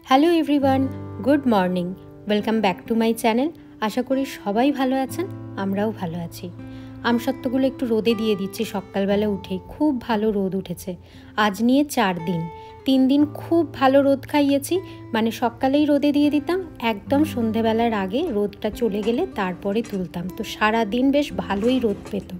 Hello everyone, good morning, welcome back to my channel. আশা করি সবাই ভালো আছেন, আমরাও ভালো আছি। আমসত্ত্বগুলো একটু রোদে দিয়ে দিচ্ছি সকালবেলা উঠেই। খুব ভালো রোদ উঠেছে। আজ নিয়ে 4 দিন, 3 দিন খুব ভালো রোদ খাইয়েছি। মানে সকালেই রোদে দিয়ে দিতাম, একদম সন্ধেবেলার আগে রোদটা চলে গেলে তারপরে তুলতাম, তো সারা দিন বেশ ভালোই রোদ পেত।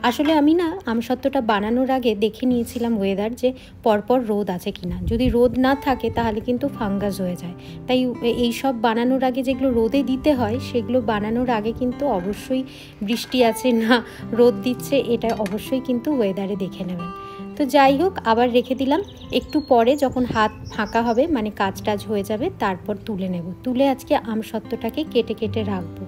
আসলে আমি না আমসত্ত্বটা বানানোর আগে দেখে নিয়েছিলাম ওয়েদার, যে পরপর রোদ আছে কিনা। যদি রোদ না থাকে তাহলে কিন্তু ফাঙ্গাস হয়ে যায়। তাই এই সব বানানোর আগে যেগুলো রোদে দিতে হয় সেগুলো বানানোর আগে কিন্তু অবশ্যই বৃষ্টি আছে না রোদ দিচ্ছে এটা অবশ্যই কিন্তু ওয়েদারে দেখে নেবেন। তো যাই হোক, আবার রেখে দিলাম। একটু পরে যখন হাত ফাঁকা হবে, মানে কাজ টাজ হয়ে যাবে, তারপর তুলে নেব। তুলে আজকে আমসত্ত্বটাকে কেটে কেটে রাখবো।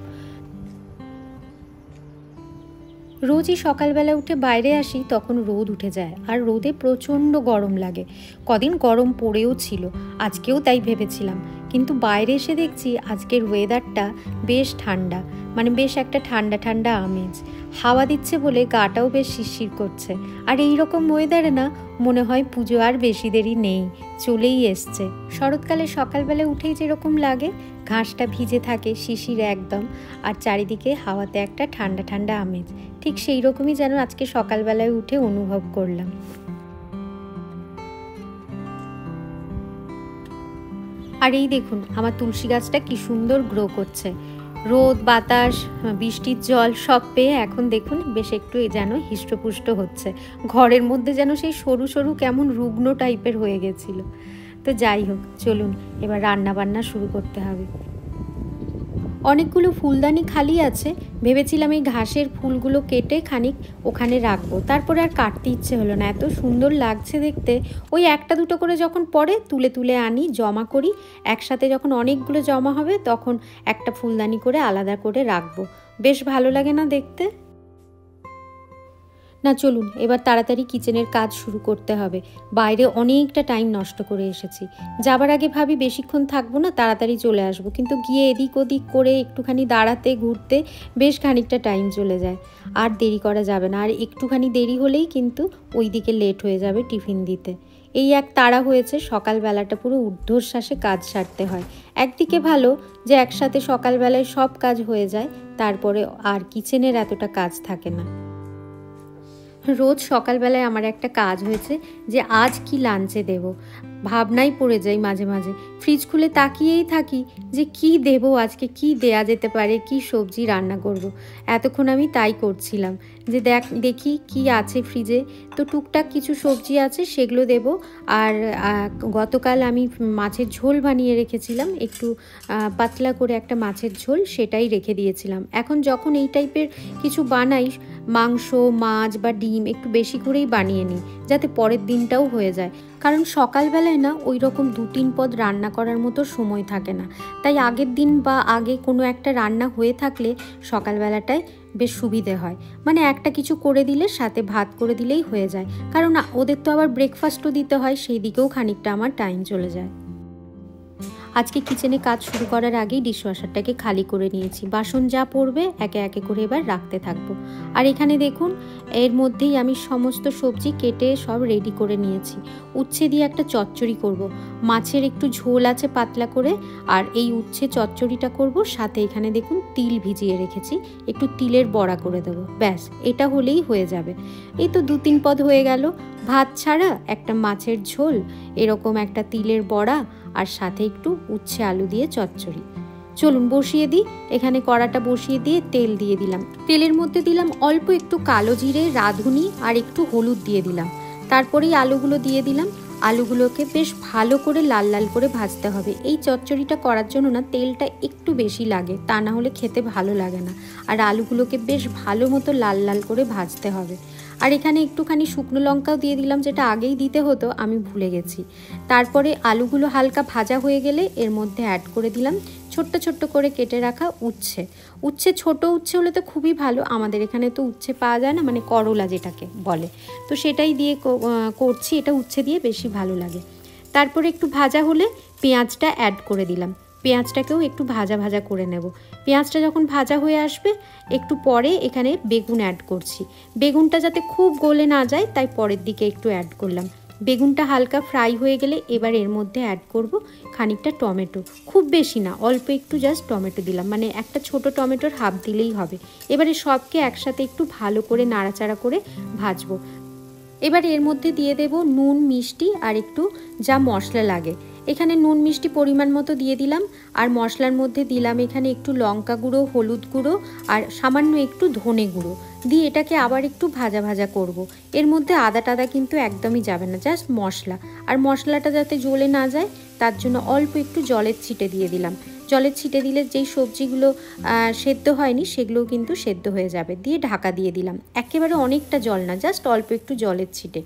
রোজই সকালবেলা উঠে বাইরে আসি, তখন রোদ উঠে যায় আর রোদে প্রচণ্ড গরম লাগে। কদিন গরম পড়েও ছিল, আজকেও তাই ভেবেছিলাম। কিন্তু বাইরে এসে দেখছি আজকের ওয়েদারটা বেশ ঠান্ডা, মানে বেশ একটা ঠান্ডা ঠান্ডা আমেজ। হাওয়া দিচ্ছে বলে গাটাও বেশ শিরশির করছে। আর এই রকম ওয়েদারে না মনে হয় পুজো আর বেশি দেরি নেই, চলেই এসছে। শরৎকালে সকালবেলা উঠেই যেরকম লাগে, ঘাসটা ভিজে থাকে শিশির একদম, আর চারিদিকে হাওয়াতে একটা ঠান্ডা ঠান্ডা আমেজ, ঠিক সেই রকমই যেন আজকে সকালবেলায় উঠে অনুভব করলাম। আর এই দেখুন আমার তুলসী গাছটা কি সুন্দর গ্রো করছে। রোদ, বাতাস, বৃষ্টির জল সব পেয়ে এখন দেখুন বেশ একটু যেন হৃষ্টপুষ্ট হচ্ছে। ঘরের মধ্যে যেন সেই সরু সরু কেমন রুগ্ন টাইপের হয়ে গেছিল। তো যাই হোক, চলুন এবার রান্না বান্না শুরু করতে হবে। অনেকগুলো ফুলদানি খালি আছে, ভেবেছিলাম এই ঘাসের ফুলগুলো কেটে খানিক ওখানে রাখবো। তারপরে আর কাটতে ইচ্ছে হলো না, এত সুন্দর লাগছে দেখতে। ওই একটা দুটো করে যখন পড়ে তুলে তুলে আনি, জমা করি। একসাথে যখন অনেকগুলো জমা হবে তখন একটা ফুলদানি করে আলাদা করে রাখবো। বেশ ভালো লাগে না দেখতে? না, চলুন এবার তাড়াতাড়ি কিচেনের কাজ শুরু করতে হবে। বাইরে অনেকটা টাইম নষ্ট করে এসেছি। যাবার আগে ভাবি বেশিক্ষণ থাকবো না, তাড়াতাড়ি চলে আসবো, কিন্তু গিয়ে এদিক ওদিক করে একটুখানি দাঁড়াতে ঘুরতে বেশ খানিকটা টাইম চলে যায়। আর দেরি করা যাবে না, আর একটুখানি দেরি হলেই কিন্তু ওই দিকে লেট হয়ে যাবে টিফিন দিতে। এই এক তাড়া হয়েছে, সকালবেলাটা পুরো ঊর্ধ্বশ্বাসে কাজ সারতে হয়। একদিকে ভালো যে একসাথে সকালবেলায় সব কাজ হয়ে যায়, তারপরে আর কিচেনের এতটা কাজ থাকে না। রোজ সকালবেলায় আমার একটা কাজ হয়েছে যে আজ কি লাঞ্চে দেব, ভাবনাই পড়ে যাই মাঝে মাঝে। ফ্রিজ খুলে তাকিয়েই থাকি যে কি দেব, আজকে কি দেয়া যেতে পারে, কি সবজি রান্না করব। এতক্ষণ আমি তাই করছিলাম যে দেখি কি আছে ফ্রিজে। তো টুকটাক কিছু সবজি আছে, সেগুলো দেব। আর গতকাল আমি মাছের ঝোল বানিয়ে রেখেছিলাম, একটু পাতলা করে একটা মাছের ঝোল, সেটাই রেখে দিয়েছিলাম। এখন যখন এই টাইপের কিছু বানাই, মাংস, মাছ বা ডিম একটু বেশি করেই বানিয়ে নিই, যাতে পরের দিনটাও হয়ে যায়। কারণ সকালবেলায় না ওই রকম 2-3 পদ রান্না করার মতো সময় থাকে না। তাই আগের দিন বা আগে কোনো একটা রান্না হয়ে থাকলে সকালবেলাটায় বেশ সুবিধে হয়। মানে একটা কিছু করে দিলে সাথে ভাত করে দিলেই হয়ে যায়। কারণ ওদের তো আবার ব্রেকফাস্টও দিতে হয়, সেই দিকেও খানিকটা আমার টাইম চলে যায়। আজকে কিচেনে কাজ শুরু করার আগেই ডিশওয়াশারটাকে খালি করে নিয়েছি। বাসন যা পড়বে একে একে করে এবার রাখতে থাকবো। আর এখানে দেখুন এর মধ্যেই আমি সমস্ত সবজি কেটে সব রেডি করে নিয়েছি। উচ্ছে দিয়ে একটা চচ্চড়ি করব। মাছের একটু ঝোল আছে পাতলা করে, আর এই উচ্ছে চচ্চড়িটা করব। সাথে এখানে দেখুন তিল ভিজিয়ে রেখেছি, একটু তিলের বড়া করে দেবো। ব্যাস, এটা হলেই হয়ে যাবে। এই তো 2-3 পদ হয়ে গেল। ভাত ছাড়া একটা মাছের ঝোল, এরকম একটা তিলের বড়া, আর সাথে একটু উচ্ছে আলু দিয়ে চচ্চড়ি। চলুন বসিয়ে দিই। এখানে কড়াটা বসিয়ে দিয়ে তেল দিয়ে দিলাম। তেলের মধ্যে দিলাম অল্প একটু কালো জিরে, রাঁধুনি আর একটু হলুদ দিয়ে দিলাম। তারপরেই আলুগুলো দিয়ে দিলাম। আলুগুলোকে বেশ ভালো করে লাল লাল করে ভাজতে হবে। এই চচ্চড়িটা করার জন্য না তেলটা একটু বেশি লাগে, তা না হলে খেতে ভালো লাগে না। আর আলুগুলোকে বেশ ভালো মতো লাল লাল করে ভাজতে হবে। আর এখানে একটুখানি শুকনো লঙ্কাও দিয়ে দিলাম, যেটা আগেই দিতে হতো, আমি ভুলে গেছি। তারপরে আলুগুলো হালকা ভাজা হয়ে গেলে এর মধ্যে অ্যাড করে দিলাম ছোট্ট ছোট্ট করে কেটে রাখা উচ্ছে। উচ্ছে ছোট উচ্ছে হলে তো খুবই ভালো, আমাদের এখানে তো উচ্ছে পাওয়া যায় না, মানে করলা যেটাকে বলে, তো সেটাই দিয়ে করছি। এটা উচ্ছে দিয়ে বেশি ভালো লাগে। তারপরে একটু ভাজা হলে পেঁয়াজটা অ্যাড করে দিলাম। পেঁয়াজটাকেও একটু ভাজা ভাজা করে নেব। পেঁয়াজটা যখন ভাজা হয়ে আসবে একটু পরে এখানে বেগুন অ্যাড করছি। বেগুনটা যাতে খুব গলে না যায় তাই পরের দিকে একটু অ্যাড করলাম। বেগুনটা হালকা ফ্রাই হয়ে গেলে এবার এর মধ্যে অ্যাড করব খানিকটা টমেটো, খুব বেশি না, অল্প একটু জাস্ট টমেটো দিলাম, মানে একটা ছোট টমেটোর হাফ দিলেই হবে। এবারে সবকে একসাথে একটু ভালো করে নাড়াচাড়া করে ভাজবো। এবার এর মধ্যে দিয়ে দেব নুন, মিষ্টি আর একটু যা মশলা লাগে। এখানে নুন মিষ্টি পরিমাণ মতো দিয়ে দিলাম। আর মশলার মধ্যে দিলাম এখানে একটু লঙ্কা গুঁড়ো, হলুদ গুঁড়ো আর সামান্য একটু ধনে গুঁড়ো দিয়ে এটাকে আবার একটু ভাজা ভাজা করব। এর মধ্যে আদা টাদা কিন্তু একদমই যাবে না, জাস্ট মশলা। আর মশলাটা যাতে জ্বলে না যায় তার জন্য অল্প একটু জলের ছিটে দিয়ে দিলাম। জলের ছিটে দিলে যেই সবজিগুলো সেদ্ধ হয়নি সেগুলোও কিন্তু সেদ্ধ হয়ে যাবে। দিয়ে ঢাকা দিয়ে দিলাম, একেবারে অনেকটা জল না, জাস্ট অল্প একটু জলের ছিটে।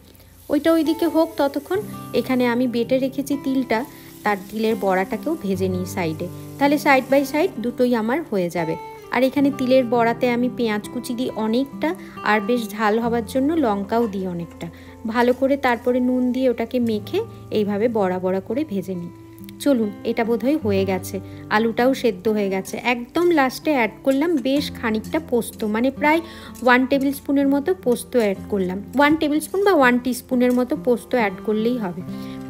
ওইটা ওইদিকে হোক ততক্ষণ এখানে আমি বেটে রেখেছি তিলটা, তার তিলের বড়াটাকেও ভেজে নিই সাইডে, তাহলে সাইড বাই সাইড দুটোই আমার হয়ে যাবে। আর এখানে তিলের বড়াতে আমি পেঁয়াজ কুচি দিই অনেকটা, আর বেশ ঝাল হবার জন্য লঙ্কাও দিই অনেকটা। ভালো করে তারপরে নুন দিয়ে ওটাকে মেখে এইভাবে বড়া বড়া করে ভেজে নিই। চলুন, এটা বোধহয় হয়ে গেছে, আলুটাও সেদ্ধ হয়ে গেছে। একদম লাস্টে অ্যাড করলাম বেশ খানিকটা পোস্ত, মানে প্রায় 1 টেবিল স্পুনের মতো পোস্ত অ্যাড করলাম। 1 টেবিল স্পুন বা 1 টিস্পুনের মতো পোস্ত অ্যাড করলেই হবে।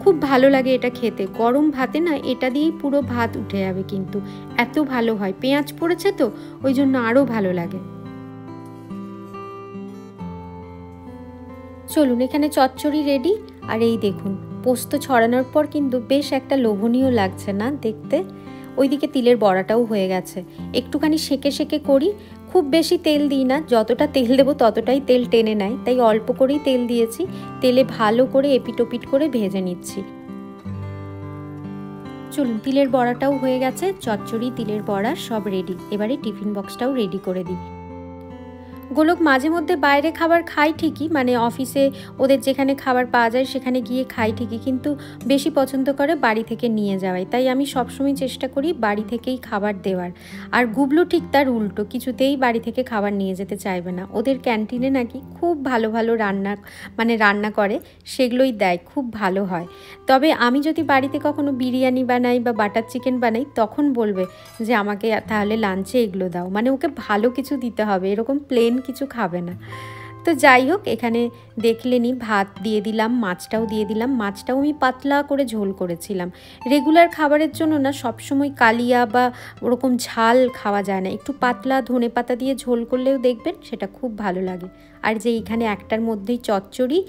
খুব ভালো লাগে এটা খেতে, গরম ভাতে না এটা দিয়েই পুরো ভাত উঠে যাবে, কিন্তু এত ভালো হয়। পেঁয়াজ পড়েছে তো ওই জন্য আরও ভালো লাগে। চলুন, এখানে চচ্চড়ি রেডি। আর এই দেখুন, পোস্ত ছড়ানোর পর কিন্তু বেশ একটা লোভনীয় লাগছে না দেখতে। ওইদিকে তিলের বড়াটাও হয়ে গেছে। একটুখানি সেকে সেকে করি, খুব বেশি তেল দিই না, যতটা তেল দেবো ততটাই তেল টেনে নেয়, তাই অল্প করেই তেল দিয়েছি। তেলে ভালো করে এপিটোপিট করে ভেজে নিচ্ছি। চলুন, তিলের বড়াটাও হয়ে গেছে, চচ্চড়ি, তিলের বড়া সব রেডি। এবারে টিফিন বক্সটাও রেডি করে দিই। গোলক মাঝে মধ্যে বাইরে খাবার খাই ঠিকই, মানে অফিসে ওদের যেখানে খাবার পাওয়া যায় সেখানে গিয়ে খাই ঠিকই, কিন্তু বেশি পছন্দ করে বাড়ি থেকে নিয়ে যাওয়াই। তাই আমি সবসময় চেষ্টা করি বাড়ি থেকেই খাবার দেওয়ার। আর গুবলু ঠিক তার উল্টো, কিছুতেই বাড়ি থেকে খাবার নিয়ে যেতে চাইবে না। ওদের ক্যান্টিনে নাকি খুব ভালো ভালো রান্না করে, সেগুলোই দেয়, খুব ভালো হয়। তবে আমি যদি বাড়িতে কখনো বিরিয়ানি বানাই বা বাটার চিকেন বানাই তখন বলবে যে আমাকে তাহলে লাঞ্চে এগুলো দাও, মানে ওকে ভালো কিছু দিতে হবে, এরকম প্লেন কিছু খাবে না। তো যাই হোক, এখানে দেখলেনি ভাত দিয়ে দিলাম, মাছটাও দিয়ে দিলাম। মাছটাও আমি পাতলা করে ঝোল করেছিলাম। রেগুলার খাবারের জন্য না সবসময় কালিয়া বা ওরকম ঝাল খাওয়া যায় না, একটু পাতলা ধনে পাতা দিয়ে ঝোল করলেও দেখবেন সেটা খুব ভালো লাগে। আর যে এইখানে একটার মধ্যেই চচ্চড়ি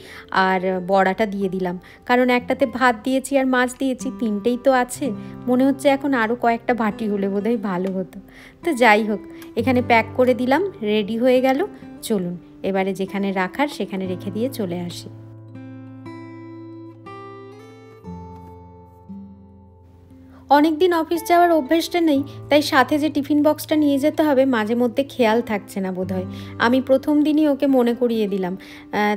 আর বড়াটা দিয়ে দিলাম, কারণ একটাতে ভাত দিয়েছি আর মাছ দিয়েছি, 3টেই তো আছে। মনে হচ্ছে এখন আরও কয়েকটা বাটি হলে বোধহয় ভালো হতো। তো যাই হোক, এখানে প্যাক করে দিলাম, রেডি হয়ে গেল। চলুন এবারে যেখানে রাখার সেখানে রেখে দিয়ে চলে আসি। অনেক দিন অফিস যাওয়ার অভ্যেসটা নেই, তাই সাথে যে টিফিন বক্সটা নিয়ে যেতে হবে মাঝে মধ্যে খেয়াল থাকছে না বোধহয়। আমি প্রথম দিনই ওকে মনে করিয়ে দিলাম,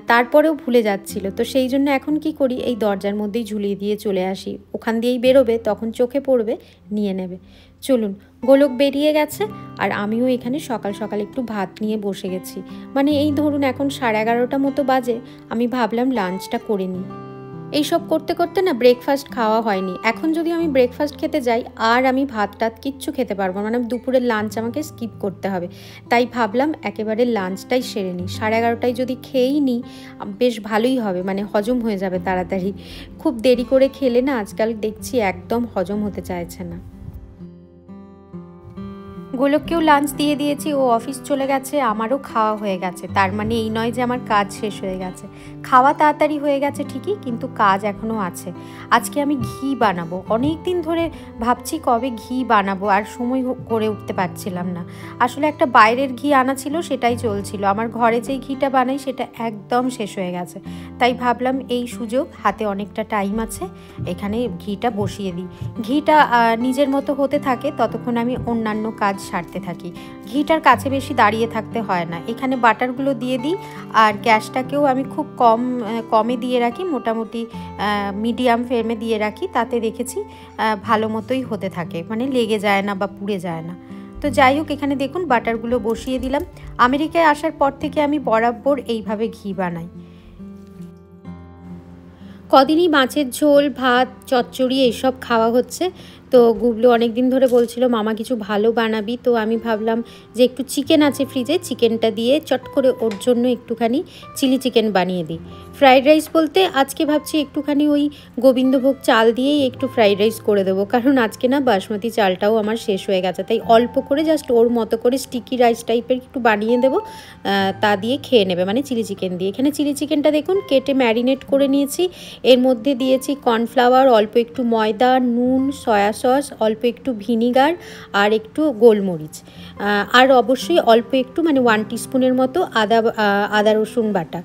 তারপরেও ভুলে যাচ্ছিল। তো সেই জন্য এখন কি করি, এই দরজার মধ্যেই ঝুলিয়ে দিয়ে চলে আসি, ওখান দিয়েই বেরোবে, তখন চোখে পড়বে, নিয়ে নেবে। চলুন, গোলক বেরিয়ে গেছে আর আমিও এখানে সকাল সকাল একটু ভাত নিয়ে বসে গেছি। মানে এই ধরুন এখন 11:30 মতো বাজে, আমি ভাবলাম লাঞ্চটা করে নিই। এইসব করতে করতে না ব্রেকফাস্ট খাওয়া হয়নি। এখন যদি আমি ব্রেকফাস্ট খেতে যাই আর আমি ভাত টাত কিচ্ছু খেতে পারবো না, মানে দুপুরের লাঞ্চ আমাকে স্কিপ করতে হবে। তাই ভাবলাম একেবারে লাঞ্চটাই সেরে নিই। 11:30টায় যদি খেয়েই নিই বেশ ভালোই হবে, মানে হজম হয়ে যাবে তাড়াতাড়ি। খুব দেরি করে খেলে না আজকাল দেখছি একদম হজম হতে চাইছে না। গোলককেও লাঞ্চ দিয়ে দিয়েছি, ও অফিস চলে গেছে, আমারও খাওয়া হয়ে গেছে। তার মানে এই নয় যে আমার কাজ শেষ হয়ে গেছে। খাওয়া তাড়াতাড়ি হয়ে গেছে ঠিকই, কিন্তু কাজ এখনও আছে। আজকে আমি ঘি বানাবো, অনেক দিন ধরে ভাবছি কবে ঘি বানাবো, আর সময় করে উঠতে পারছিলাম না। আসলে একটা বাইরের ঘি আনা ছিল, সেটাই চলছিল। আমার ঘরে যেই ঘিটা বানাই সেটা একদম শেষ হয়ে গেছে। তাই ভাবলাম এই সুযোগ, হাতে অনেকটা টাইম আছে, এখানে ঘিটা বসিয়ে দিই। ঘিটা নিজের মতো হতে থাকে, ততক্ষণ আমি অন্যান্য কাজ সারতে থাকি। ঘিটার কাছে বেশি দাঁড়িয়ে থাকতে হয় না। এখানে বাটারগুলো দিয়ে দিই, আর গ্যাসটাকেও আমি খুব কমে দিয়ে রাখি, মোটামুটি মিডিয়াম ফ্লেমে দিয়ে রাখি। তাতে দেখেছি ভালো মতোই হতে থাকে, মানে লেগে যায় না বা পুড়ে যায় না। তো যাই হোক, এখানে দেখুন বাটারগুলো বসিয়ে দিলাম। আমেরিকায় আসার পর থেকে আমি বরাবর এইভাবে ঘি বানাই। কদিনই মাছের ঝোল, ভাত, চচ্চড়ি এইসব খাওয়া হচ্ছে। তো গুবলু অনেক দিন ধরে বলছিল মামা কিছু ভালো বানাবি। তো আমি ভাবলাম যে একটু চিকেন আছে ফ্রিজে, চিকেনটা দিয়ে চট করে ওর জন্য একটুখানি চিলি চিকেন বানিয়ে দিই। ফ্রাইড রাইস বলতে আজকে ভাবছি একটুখানি ওই গোবিন্দভোগ চাল দিয়েই একটু ফ্রাইড রাইস করে দেবো, কারণ আজকে না বাসমতি চালটাও আমার শেষ হয়ে গেছে। তাই অল্প করে জাস্ট ওর মতো করে স্টিকি রাইস টাইপের একটু বানিয়ে দেবো, তা দিয়ে খেয়ে নেবে, মানে চিলি চিকেন দিয়ে। এখানে চিলি চিকেনটা দেখুন কেটে ম্যারিনেট করে নিয়েছি। এর মধ্যে দিয়েছি কর্নফ্লাওয়ার, অল্প একটু ময়দা, নুন, সয়া সস, অল্প একটু ভিনিগার আর একটু গোলমরিচ, আর অবশ্যই অল্প একটু মানে 1 টিস্পুনের মতো আদা রসুন বাটা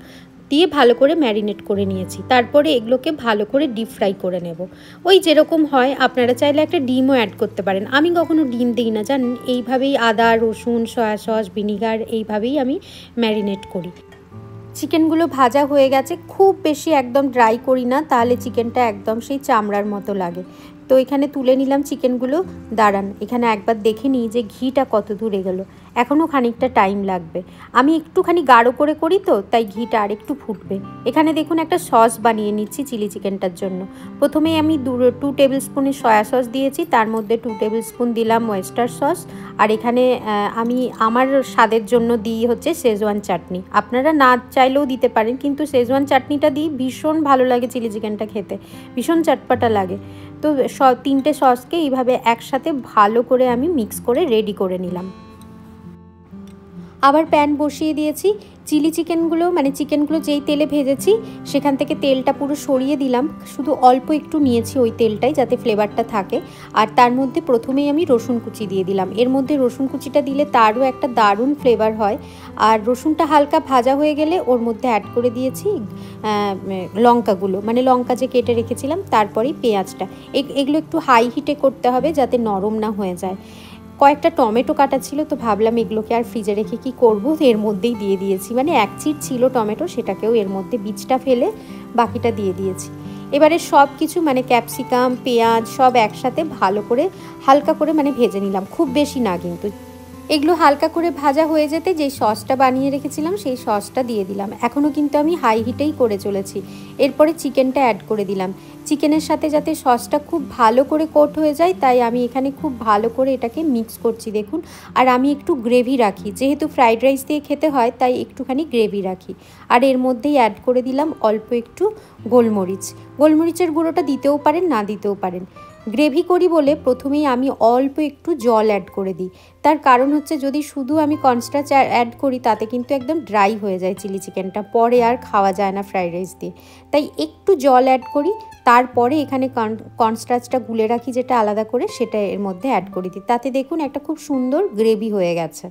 দিয়ে ভালো করে ম্যারিনেট করে নিয়েছি। তারপরে এগুলোকে ভালো করে ডিপ ফ্রাই করে নেব। ওই যেরকম হয়, আপনারা চাইলে একটা ডিমও অ্যাড করতে পারেন। আমি কখনো ডিম দিই না, জানেন, এইভাবেই আদা রসুন সয়া সস ভিনিগার এইভাবেই আমি ম্যারিনেট করি। চিকেনগুলো ভাজা হয়ে গেছে, খুব বেশি একদম ড্রাই করি না, তাহলে চিকেনটা একদম সেই চামড়ার মতো লাগে। তো এখানে তুলে নিলাম চিকেনগুলো। দাঁড়ান, এখানে একবার দেখে নিই যে ঘিটা কত দূর এগোলো। এখনও খানিকটা টাইম লাগবে, আমি একটুখানি গাঢ় করে করি তো, তাই ঘিটা আর একটু ফুটবে। এখানে দেখুন একটা সস বানিয়ে নিচ্ছি চিলি চিকেনটার জন্য। প্রথমেই আমি 2 টেবিল স্পুনের সয়া সস দিয়েছি, তার মধ্যে 2 টেবিল স্পুন দিলাম ওয়েস্টার সস, আর এখানে আমি আমার স্বাদের জন্য দিই হচ্ছে শেজওয়ান চাটনি। আপনারা না চাইলেও দিতে পারেন, কিন্তু শেজওয়ান চাটনিটা দিই, ভীষণ ভালো লাগে চিলি চিকেনটা খেতে, ভীষণ চটপটা লাগে। তো 3টে সসকে এইভাবে একসাথে ভালো করে আমি মিক্স করে রেডি করে নিলাম। আবার প্যান বসিয়ে দিয়েছি। চিলি চিকেনগুলো মানে চিকেনগুলো যেই তেলে ভেজেছি সেখান থেকে তেলটা পুরো সরিয়ে দিলাম, শুধু অল্প একটু নিয়েছি ওই তেলটাই, যাতে ফ্লেভারটা থাকে। আর তার মধ্যে প্রথমেই আমি রসুন কুচি দিয়ে দিলাম। এর মধ্যে রসুন কুচিটা দিলে তারও একটা দারুণ ফ্লেভার হয়। আর রসুনটা হালকা ভাজা হয়ে গেলে ওর মধ্যে অ্যাড করে দিয়েছি লঙ্কাগুলো, মানে লঙ্কা যে কেটে রেখেছিলাম, তারপরেই পেঁয়াজটা। এগুলো একটু হাই হিটে করতে হবে যাতে নরম না হয়ে যায়। কয়েকটা টমেটো কাটা ছিল, তো ভাবলাম এগুলোকে আর ফ্রিজে রেখে কি করব, এর মধ্যেই দিয়ে দিয়েছি। মানে 1 চিট ছিল টমেটো, সেটাকেও এর মধ্যে বীজটা ফেলে বাকিটা দিয়ে দিয়েছি। এবারে সব কিছু মানে ক্যাপসিকাম, পেঁয়াজ সব একসাথে ভালো করে হালকা করে মানে ভেজে নিলাম, খুব বেশি না কিন্তু। এগুলো হালকা করে ভাজা হয়ে যেতে যেই সসটা বানিয়ে রেখেছিলাম সেই সসটা দিয়ে দিলাম। এখনও কিন্তু আমি হাই হিটেই করে চলেছি। এরপরে চিকেনটা অ্যাড করে দিলাম। চিকেনের সাথে যাতে সসটা খুব ভালো করে কোট হয়ে যায়, তাই আমি এখানে খুব ভালো করে এটাকে মিক্স করছি দেখুন। আর আমি একটু গ্রেভি রাখি, যেহেতু ফ্রাইড রাইস দিয়ে খেতে হয় তাই একটুখানি গ্রেভি রাখি। আর এর মধ্যেই অ্যাড করে দিলাম অল্প একটু গোলমরিচের গুঁড়োটা দিতেও পারেন, না দিতেও পারেন। গ্রেভি করি বলে প্রথমেই আমি অল্প একটু জল অ্যাড করে দিই। তার কারণ হচ্ছে যদি শুধু আমি কর্নস্টার্চ অ্যাড করি তাতে কিন্তু একদম ড্রাই হয়ে যায় চিলি চিকেনটা, পরে আর খাওয়া যায় না ফ্রাইড রাইস দিয়ে। তাই একটু জল অ্যাড করি, তারপরে এখানে কর্নস্টার্চটা গুলে রাখি যেটা আলাদা করে, সেটা এর মধ্যে অ্যাড করে দিই। তাতে দেখুন একটা খুব সুন্দর গ্রেভি হয়ে গেছে।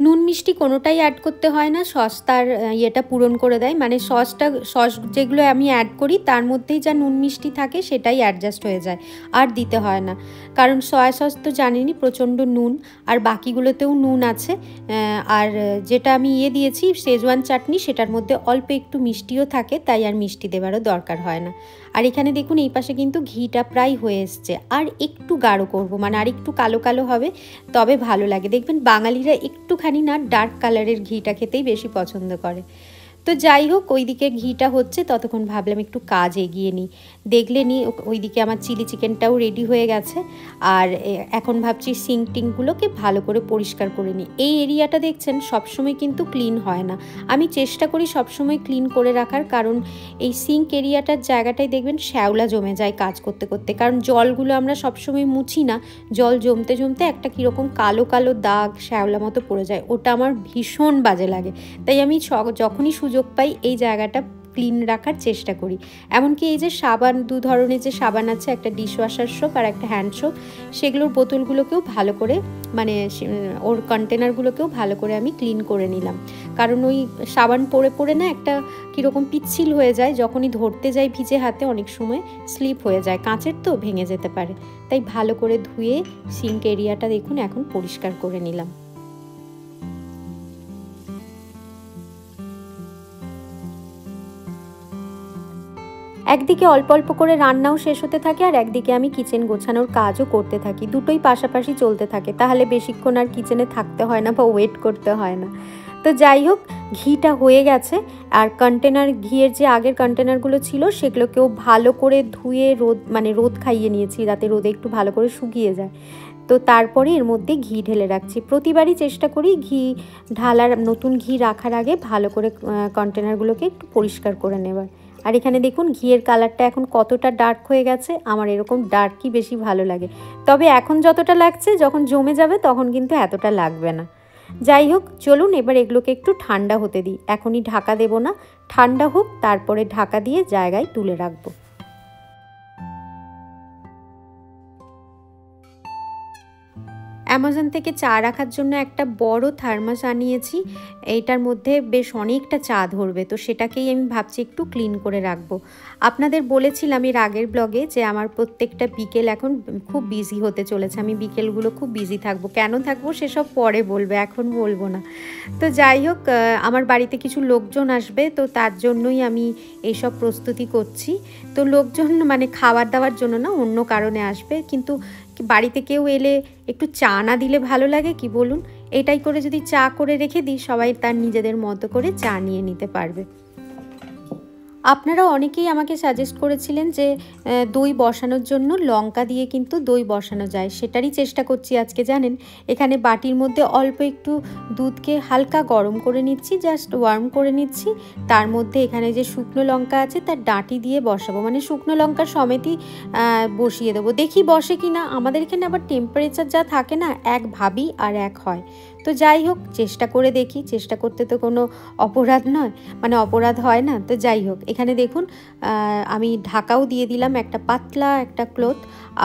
নুন মিষ্টি কোনোটাই অ্যাড করতে হয় না, সস তার ইয়েটা পূরণ করে দেয়। মানে সস যেগুলো আমি অ্যাড করি তার মধ্যেই যা নুন মিষ্টি থাকে সেটাই অ্যাডজাস্ট হয়ে যায়, আর দিতে হয় না। কারণ সয়া সস তো জানেনই প্রচণ্ড নুন, আর বাকিগুলোতেও নুন আছে। আর যেটা আমি দিয়েছি শেজওয়ান চাটনি, সেটার মধ্যে অল্প একটু মিষ্টিও থাকে, তাই আর মিষ্টি দেওয়ারও দরকার হয় না। আর এখানে দেখুন এই পাশে কিন্তু ঘিটা প্রায় হয়ে এসছে, আর একটু গাঢ় করব, মানে আর একটু কালো কালো হবে, তবে ভালো লাগে। দেখবেন বাঙালিরা একটুখানি না ডার্ক কালারের ঘিটা খেতেই বেশি পছন্দ করে। তো তো যাই হোক, ওইদিকে ঘিটা হচ্ছে, ততক্ষণ ভাবলাম একটু কাজ এগিয়ে নিই। দেখলে নি ওইদিকে আমার চিলি চিকেনটাও রেডি হয়ে গেছে। আর এখন ভাবছি সিঙ্ক টিঙ্কগুলোকে ভালো করে পরিষ্কার করে নিই। এই এরিয়াটা দেখছেন সবসময় কিন্তু ক্লিন হয় না, আমি চেষ্টা করি সবসময় ক্লিন করে রাখার, কারণ এই সিঙ্ক এরিয়াটার জায়গাটায় দেখবেন শ্যাওলা জমে যায় কাজ করতে করতে, কারণ জলগুলো আমরা সবসময় মুছি না, জল জমতে জমতে একটা কীরকম কালো কালো দাগ শ্যাওলা মতো পড়ে যায়, ওটা আমার ভীষণ বাজে লাগে। তাই আমি যখনই সুযোগ পাই এই জায়গাটা ক্লিন রাখার চেষ্টা করি। এমনকি এই যে সাবান, 2 ধরনের যে সাবান আছে, একটা ডিশওয়াশার সোপ আর একটা হ্যান্ড সোপ, সেগুলোর বোতলগুলোকেও ভালো করে মানে ওর কন্টেনারগুলোকেও ভালো করে আমি ক্লিন করে নিলাম, কারণ ওই সাবান পরে পরে না একটা কীরকম পিচ্ছিল হয়ে যায়, যখনই ধরতে যাই ভিজে হাতে অনেক সময় স্লিপ হয়ে যায়, কাঁচের তো ভেঙে যেতে পারে। তাই ভালো করে ধুয়ে সিঙ্ক এরিয়াটা দেখুন এখন পরিষ্কার করে নিলাম। একদিকে অল্প অল্প করে রান্নাও শেষ হতে থাকে, আর একদিকে আমি কিচেন গোছানোর কাজও করতে থাকি, দুটোই পাশাপাশি চলতে থাকে, তাহলে বেশিক্ষণ আর কিচেনে থাকতে হয় না বা ওয়েট করতে হয় না। তো যাই হোক, ঘিটা হয়ে গেছে, আর কন্টেনার, ঘিয়ের যে আগের কন্টেনারগুলো ছিল সেগুলোকেও ভালো করে ধুয়ে রোদ খাইয়ে নিয়েছি, যাতে রোদে একটু ভালো করে শুকিয়ে যায়। তো তারপরে এর মধ্যে ঘি ঢেলে রাখছি। প্রতিবারই চেষ্টা করি ঘি ঢালার, নতুন ঘি রাখার আগে ভালো করে কন্টেনারগুলোকে একটু পরিষ্কার করে নেবার। আর এখানে দেখুন ঘিয়ের কালারটা এখন কতটা ডার্ক হয়ে গেছে, আমার এরকম ডার্কই বেশি ভালো লাগে, তবে এখন যতটা লাগছে যখন জমে যাবে তখন কিন্তু এতটা লাগবে না। যাই হোক, চলুন এবার এগুলোকে একটু ঠান্ডা হতে দিই, এখনই ঢাকা দেব না, ঠান্ডা হোক তারপরে ঢাকা দিয়ে জায়গায় তুলে রাখবো। অ্যামাজন থেকে চা রাখার জন্য একটা বড় থার্মাস আনিয়েছি, এইটার মধ্যে বেশ অনেকটা চা ধরবে, তো সেটাকেই আমি ভাবছি একটু ক্লিন করে রাখবো। আপনাদের বলেছিলাম এর আগের ব্লগে যে আমার প্রত্যেকটা বিকেল এখন খুব বিজি হতে চলেছে, আমি বিকেলগুলো খুব বিজি থাকবো, কেন থাকবো সেসব পরে বলবে, এখন বলবো না। তো যাই হোক, আমার বাড়িতে কিছু লোকজন আসবে, তো তার জন্যই আমি এইসব প্রস্তুতি করছি। তো লোকজন মানে খাবার দাবার জন্য না, অন্য কারণে আসবে, কিন্তু বাড়িতে কেউ এলে একটু চা না দিলে ভালো লাগে কি বলুন? এটাই করে যদি চা করে রেখে দিই, সবাই তার নিজেদের মতো করে চা নিয়ে নিতে পারবে। আপনারা অনেকেই আমাকে সাজেস্ট করেছিলেন যে দই বসানোর জন্য লঙ্কা দিয়ে কিন্তু দই বসানো যায়, সেটারই চেষ্টা করছি আজকে। জানেন, এখানে বাটির মধ্যে অল্প একটু দুধকে হালকা গরম করে নিচ্ছি, জাস্ট ওয়ার্ম করে নিচ্ছি, তার মধ্যে এখানে যে শুকনো লঙ্কা আছে তার ডাঁটি দিয়ে বসাবো, মানে শুকনো লঙ্কার সমেতই বসিয়ে দেবো, দেখি বসে কি না। আমাদের এখানে আবার টেম্পারেচার যা থাকে না, এক ভাবি আর এক হয়। তো যাই হোক, চেষ্টা করে দেখি, চেষ্টা করতে তো কোনো অপরাধ নয়, মানে অপরাধ হয় না। তো যাই হোক, এখানে দেখুন আমি ঢাকাও দিয়ে দিলাম একটা পাতলা একটা ক্লথ।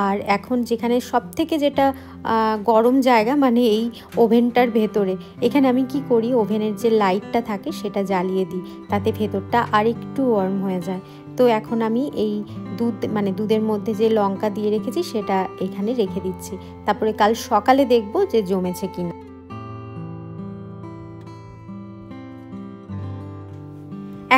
আর এখন যেখানে সবথেকে যেটা গরম জায়গা, মানে এই ওভেনটার ভেতরে, এখানে আমি কি করি, ওভেনের যে লাইটটা থাকে সেটা জ্বালিয়ে দিই, তাতে ভেতরটা আর একটু ওয়ার্ম হয়ে যায়। তো এখন আমি এই দুধের মধ্যে যে লঙ্কা দিয়ে রেখেছি সেটা এখানে রেখে দিচ্ছি, তারপরে কাল সকালে দেখব যে জমেছে কিনা।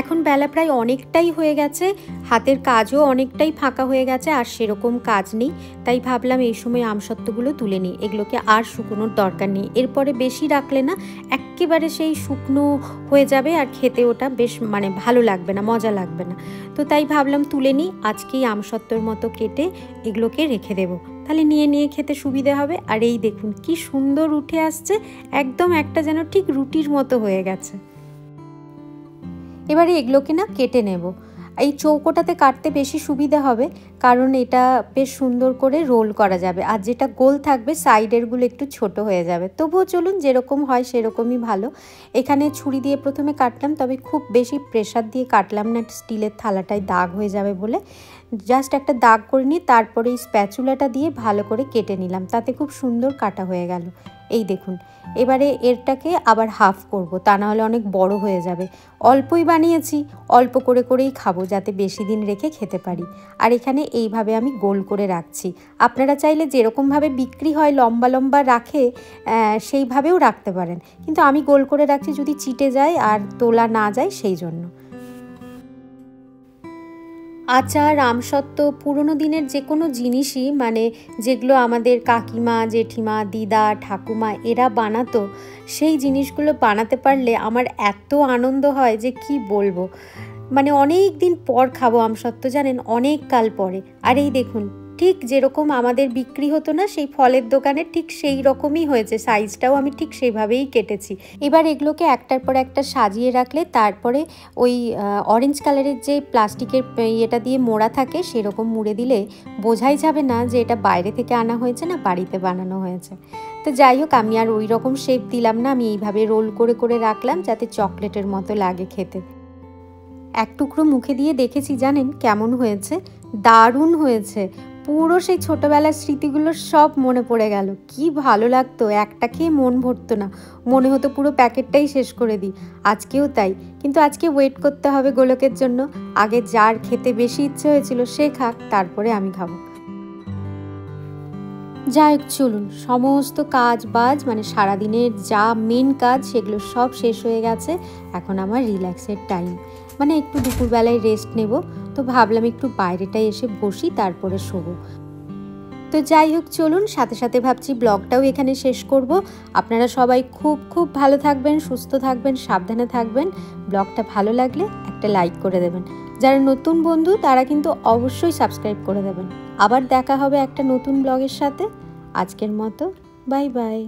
এখন বেলা প্রায় অনেকটাই হয়ে গেছে, হাতের কাজও অনেকটাই ফাঁকা হয়ে গেছে, আর সেরকম কাজ নেই, তাই ভাবলাম এই সময় আমসত্ত্বগুলো তুলে নিই, এগুলোকে আর শুকনোর দরকার নেই, এরপরে বেশি রাখলে না একেবারে সেই শুকনো হয়ে যাবে, আর খেতে ওটা বেশ মানে ভালো লাগবে না, মজা লাগবে না। তো তাই ভাবলাম তুলে নিই, আজকেই আমসত্ত্বর মতো কেটে এগুলোকে রেখে দেবো, তাহলে নিয়ে নিয়ে খেতে সুবিধে হবে। আর এই দেখুন কি সুন্দর উঠে আসছে, একদম একটা যেন ঠিক রুটির মতো হয়ে গেছে। এবারে এগুলোকে না কেটে নেব, এই চৌকোটাতে কাটতে বেশি সুবিধা হবে, কারণ এটা বেশ সুন্দর করে রোল করা যাবে, আর যেটা গোল থাকবে সাইডেরগুলো একটু ছোট হয়ে যাবে। তবুও চলুন, যেরকম হয় সেরকমই ভালো। এখানে ছুরি দিয়ে প্রথমে কাটলাম, তবে খুব বেশি প্রেশার দিয়ে কাটলাম না, স্টিলের থালাটায় দাগ হয়ে যাবে বলে জাস্ট একটা দাগ করে নিই, তারপরে এই স্প্যাচুলাটা দিয়ে ভালো করে কেটে নিলাম, তাতে খুব সুন্দর কাটা হয়ে গেল। এই দেখুন, এবারে এরটাকে আবার হাফ করব, তা না হলে অনেক বড় হয়ে যাবে। অল্পই বানিয়েছি, অল্প করে করেই খাবো, যাতে বেশি দিন রেখে খেতে পারি। আর এখানে এইভাবে আমি গোল করে রাখছি, আপনারা চাইলে যেরকমভাবে বিক্রি হয় লম্বা লম্বা রাখে সেইভাবেও রাখতে পারেন, কিন্তু আমি গোল করে রাখছি যদি চিটে যায় আর তোলা না যায় সেই জন্য। আচার, আমসত্ত্ব, পুরোনো দিনের যে কোনো জিনিসই মানে যেগুলো আমাদের কাকিমা, জেঠিমা, দিদা, ঠাকুমা এরা বানাতো, সেই জিনিসগুলো বানাতে পারলে আমার এত আনন্দ হয় যে কি বলবো। মানে অনেক দিন পর খাবো আমসত্ত্ব, জানেন, অনেক কাল পরে। আর এই দেখুন, ঠিক যেরকম আমাদের বিক্রি হতো না সেই ফলের দোকানে, ঠিক সেই রকমই হয়েছে, সাইজটাও আমি ঠিক সেইভাবেই কেটেছি। এবার এগুলোকে একটার পর একটা সাজিয়ে রাখলে তারপরে ওই অরেঞ্জ কালারের যে প্লাস্টিকের ইয়েটা দিয়ে মোড়া থাকে সেরকম মুড়ে দিলে বোঝাই যাবে না যে এটা বাইরে থেকে আনা হয়েছে না বাড়িতে বানানো হয়েছে। তো যাই হোক, আমি আর ওই রকম শেপ দিলাম না, আমি এইভাবে রোল করে করে রাখলাম যাতে চকলেটের মতো লাগে খেতে। এক টুকরো মুখে দিয়ে দেখেছি, জানেন কেমন হয়েছে, দারুণ হয়েছে। পুরো সেই ছোটোবেলার স্মৃতিগুলো সব মনে পড়ে গেল। কি ভালো লাগতো, একটা খেয়ে মন ভরতো না, মনে হতো পুরো প্যাকেটটাই শেষ করে দিই। আজকেও তাই, কিন্তু আজকে ওয়েট করতে হবে গোলকের জন্য। আগে যার খেতে বেশি ইচ্ছে হয়েছিল সে খাক, তারপরে আমি খাবো। যাই হোক, চলুন, সমস্ত কাজ বাজ মানে সারাদিনের যা মেন কাজ সেগুলো সব শেষ হয়ে গেছে। এখন আমার রিল্যাক্সের টাইম, মানে একটু দুপুরবেলায় রেস্ট নেব। তো ভাবলাম একটু বাইরেটায় এসে বসি, তারপরে শোবো। তো যাই হোক, চলুন, সাথে সাথে ভাবছি ব্লগটাও এখানে শেষ করব। আপনারা সবাই খুব খুব ভালো থাকবেন, সুস্থ থাকবেন, সাবধানে থাকবেন। ব্লগটা ভালো লাগলে একটা লাইক করে দেবেন। যারা নতুন বন্ধু তারা কিন্তু অবশ্যই সাবস্ক্রাইব করে দেবেন। আবার দেখা হবে একটা নতুন ব্লগের সাথে। আজকের মতো বাই বাই।